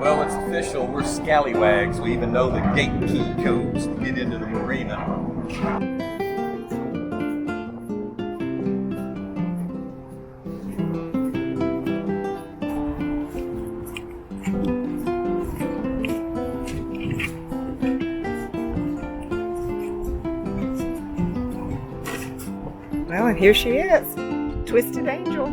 Well, it's official. We're scallywags. We even know the gate key codes to get into the marina. Well, and here she is, Twisted Angel.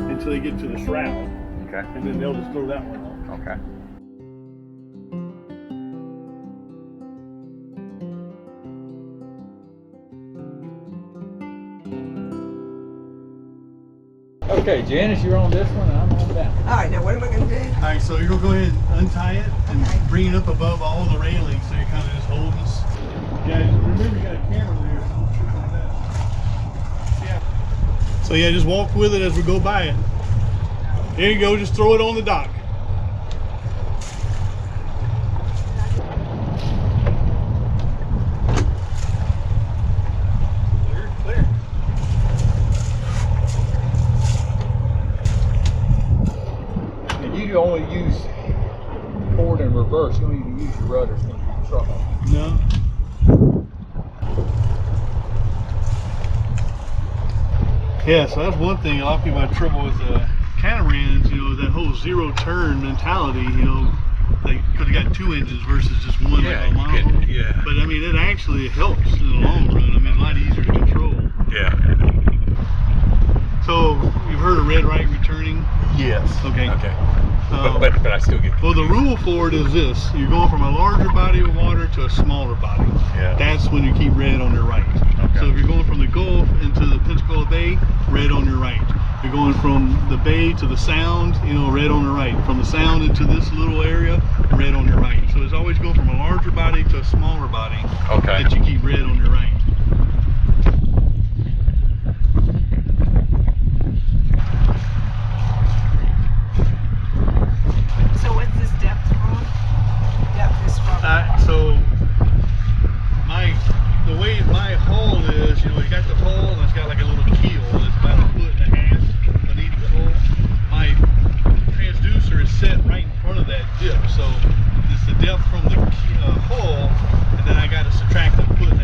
Until they get to the shroud. Okay. And then they'll just throw that one on. Okay. Okay, Janice, you're on this one and I'm on that one. All right, now what am I going to do? All right, so you're going to go ahead and untie it and bring it up above all the railings so you're kind of just holding us. Guys, remember you got a camera there, so don't trip on that. Yeah. So yeah, just walk with it as we go by it. There you go, just throw it on the dock. Clear, clear. And you can only use forward and reverse. You don't even use your rudders when you're in trouble. No. Yeah, so that's one thing a lot of people have trouble with catamarans, you know, that whole zero turn mentality, you know, they could have got two engines versus just one. Yeah, like a monohull. yeah. But I mean, it actually helps in the long run. I mean, a lot easier to control. Yeah. So you've heard of red right returning? Yes. Okay. Okay. But I still get confused. Well, the rule for it is this: you're going from a larger body of water to a smaller body. Yeah. That's when you keep red on your right. Okay. So if you're going from the Gulf into the Pensacola Bay, red on your right. You're going from the bay to the Sound, you know, red on the right. From the Sound into this little area, red on your right. So it's always going from a larger body to a smaller body. Okay. That you keep red on your right. So what's this depth from? Depth is from. So the way my hull is, you know, you got the hull and it's got like a little keel that's about 1.5 feet beneath the hull. My transducer is set right in front of that dip, so it's the depth from the hull, and then I got to subtract the 1.5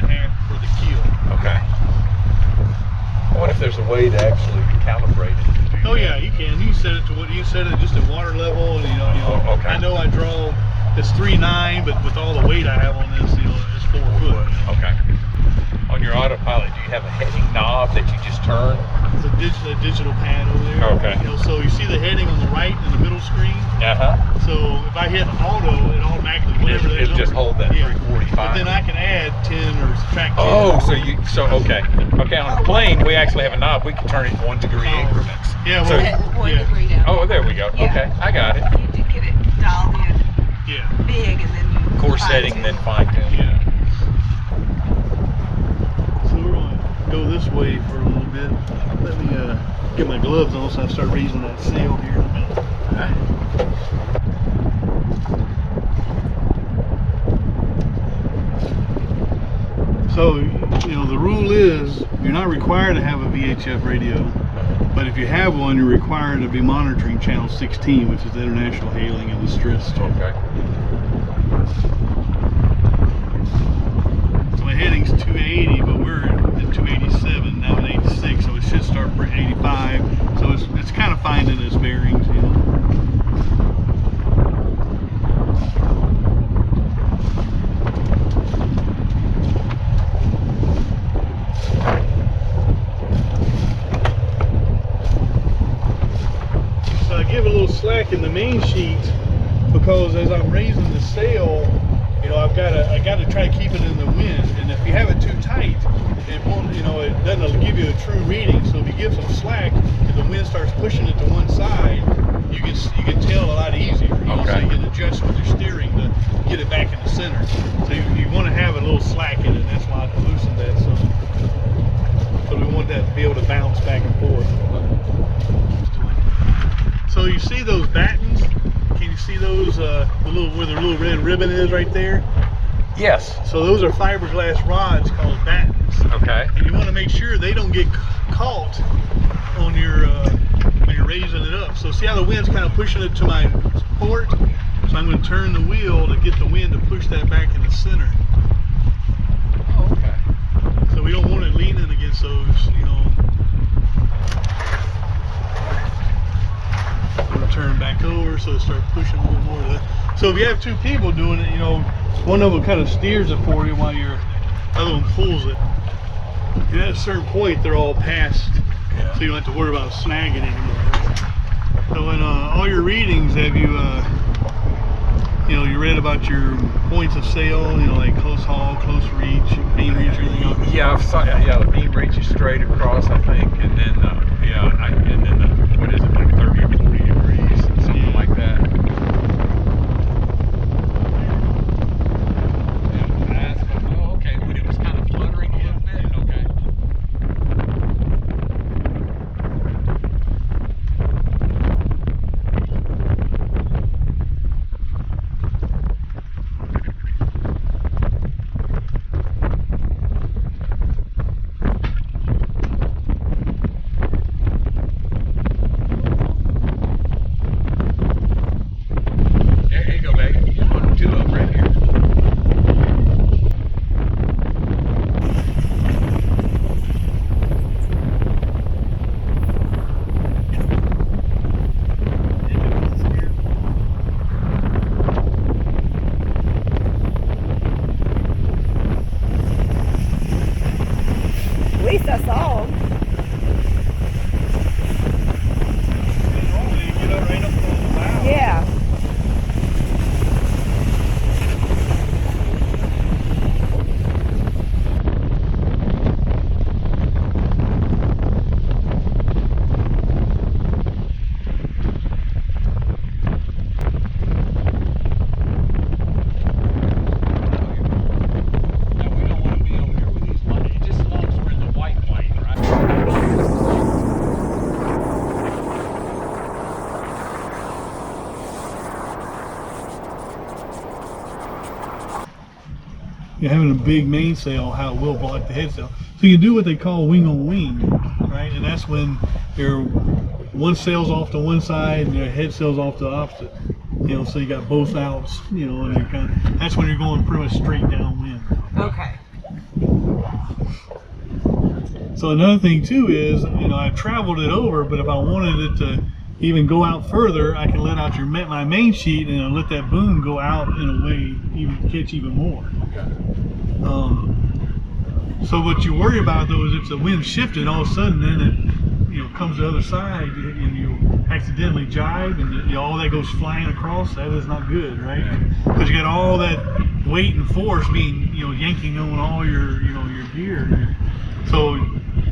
for the keel. Okay. I wonder if there's a way to actually calibrate it. Oh yeah, you can. You set it to what you set it just at water level, and you know. Oh, okay. I know I draw it's 3.9, but with all the weight I have on this, you know, it's 4 foot. Okay. On your autopilot, do you have a heading knob that you just turn? It's a digital pad over there. Okay. You know, so you see the heading on the right in the middle screen. Uh-huh. So if I hit auto, it automatically, whenever It'll just hold that Yeah. 345. But then I can add 10 or subtract 10. Oh, okay. Okay, on the plane we actually have a knob. We can turn it 1 degree increments. Yeah, So- well, 1 yeah. degree down. Oh, there we go. Yeah. Okay, I got it. You did get it dialed in Yeah. big, and then you Course fine setting, tune. then fine tune. Yeah. So we're going to go this way for a little bit. Let me get my gloves on so I start raising that sail here in a minute. So, you know, the rule is you're not required to have a VHF radio, but if you have one, you're required to be monitoring channel 16, which is the international hailing and distress channel. Okay. So my heading's 280, but we're at 287, now at 86, so it should start for 85. So it's kind of finding its bearings, you know. So I give a little slack in the main sheet because as I'm raising the sail, you know, I gotta try to keep it in the wind, and if you have it too tight, it won't, you know, it doesn't give you a true reading. So if you give some slack, if the wind starts pushing it to one side, you can tell a lot easier. You know, so Okay. you can adjust with your steering to get it back in the center. So you want to have a little slack in it. That's why I loosened that some. So we want that to be able to bounce back and forth. So you see those battens? Can you see those? The little where the little red ribbon is right there. Yes. So those are fiberglass rods called battens, Okay. and you want to make sure they don't get caught on your when you're raising it up. So see how the wind's kind of pushing it to my port? So I'm going to turn the wheel to get the wind to push that back in the center. Oh, okay. So we don't want it leaning against those, you know. We'll turn back over so it starts pushing a little more. So if you have two people doing it, you know, one of them kind of steers it for you while your other one pulls it. And at a certain point, they're all past, Yeah. so you don't have to worry about snagging anymore. So in all your readings, have you, you know, you read about your points of sail, you know, like close haul, close reach, beam reach, or anything else? Yeah, the beam reaches straight across, I think, and then what is it, like 30 or 40 degrees, something like that. Oh, okay. When it was kind of fluttering a little bit. Okay. There you go, baby. You're one or two up right here. At least I saw them. Yeah. Now, we don't want to be over here with these lights, just as long as we're in the white plane, right? You're having a big mainsail, how it will block the head sail. So you do what they call wing on wing, right? And that's when your one sail's off to one side and your head sail's off to the opposite. You know, so you got both outs, you know, and you're kind of, that's when you're going pretty much straight downwind. Okay. So another thing too is, you know, I've traveled it over, but if I wanted it to even go out further, I can let out my main sheet and I'll let that boom go out in a way even catch even more. So what you worry about though is if the wind shifted, all of a sudden then it, you know, comes to the other side and you accidentally jibe and all that goes flying across. That is not good, right? Because you got all that weight and force being, yanking on all your, your gear. So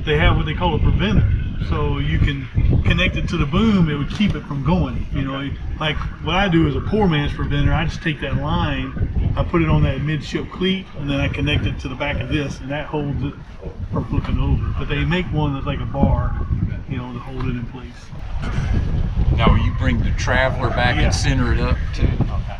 they have what they call a preventer. So you can connect it to the boom, it would keep it from going. Like what I do is a poor man's preventer. I just take that line, I put it on that midship cleat, and then I connect it to the back of this, and that holds it from flipping over. But they make one that's like a bar, to hold it in place. Now, will you bring the traveler back and center it up too? Okay.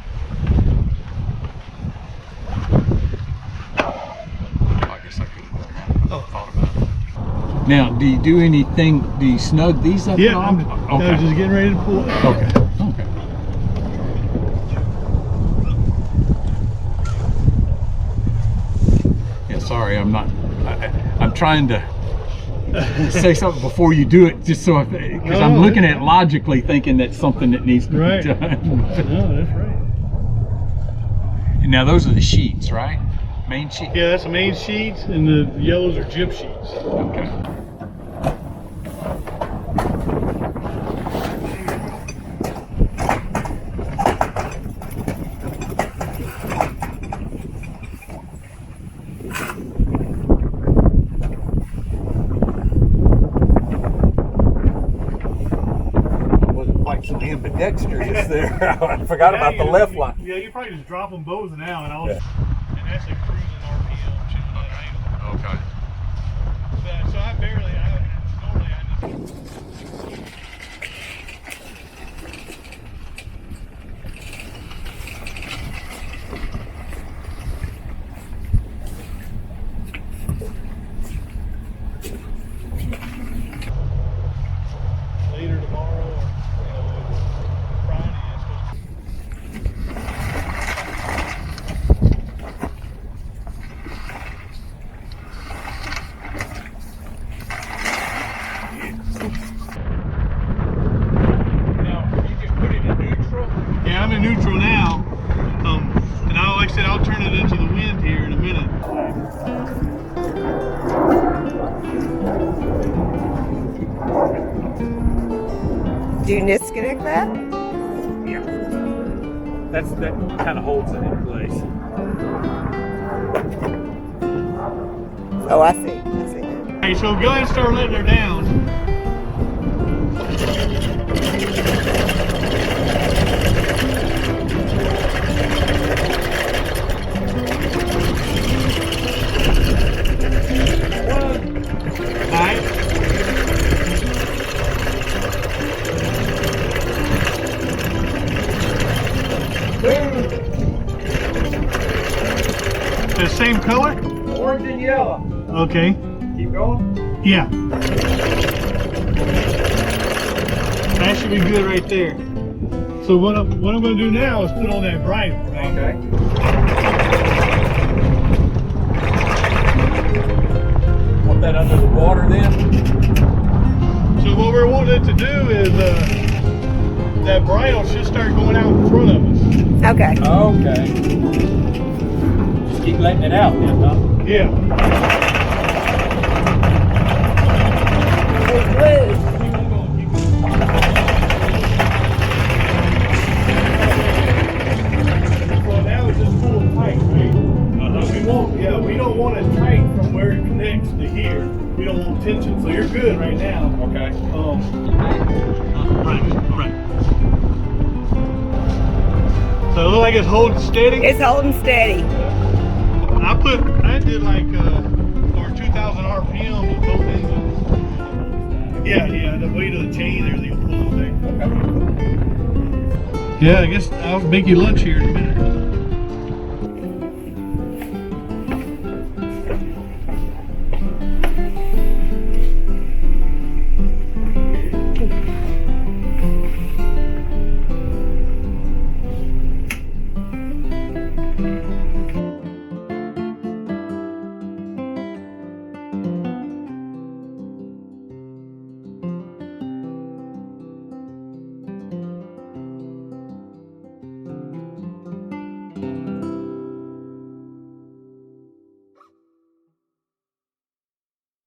I guess I could have thought about it. Now, do you do anything? Do you snug these up? Yeah, I was just getting ready to pull it. Okay. Okay. Yeah, sorry, I'm trying to say something before you do it, just so because I'm looking at it logically, thinking that's something that needs to be done. No, that's right. Now those are the sheets, right? Main sheet. Yeah, that's the main sheets, and the yellows are jib sheets. Okay. Some ambidextrous there. I forgot about the left line. Yeah, you probably just drop them both now, and and that's a cruising RPM, shooting that angle. Okay. So I normally later tomorrow or Friday, I Now you can put it in neutral. Yeah, I'm in neutral now, and like I said, I'll turn it into the wind here in a minute. Do you disconnect that? Yeah. That kind of holds it in place. Oh, I see. I see. Hey, so go ahead and start letting her down. The same color? Orange and yellow. Okay. Keep going. Yeah. That should be good right there. So what I'm going to do now is put on that bridle. Right? Okay. Want that under the water then? So what we're wanting it to do is that bridle should start going out in front of us. Okay. Okay. Just keep letting it out then, huh? Yeah. Well, now it's just full of tight, right? We don't want it tight from where it connects to here. We don't want tension, so you're good right now. Okay. Right. So it looks like it's holding steady. It's holding steady. I did like over 2,000 RPM with both engines. Yeah, the weight of the chain, everything will pull thing. Yeah, I guess I'll make you lunch here.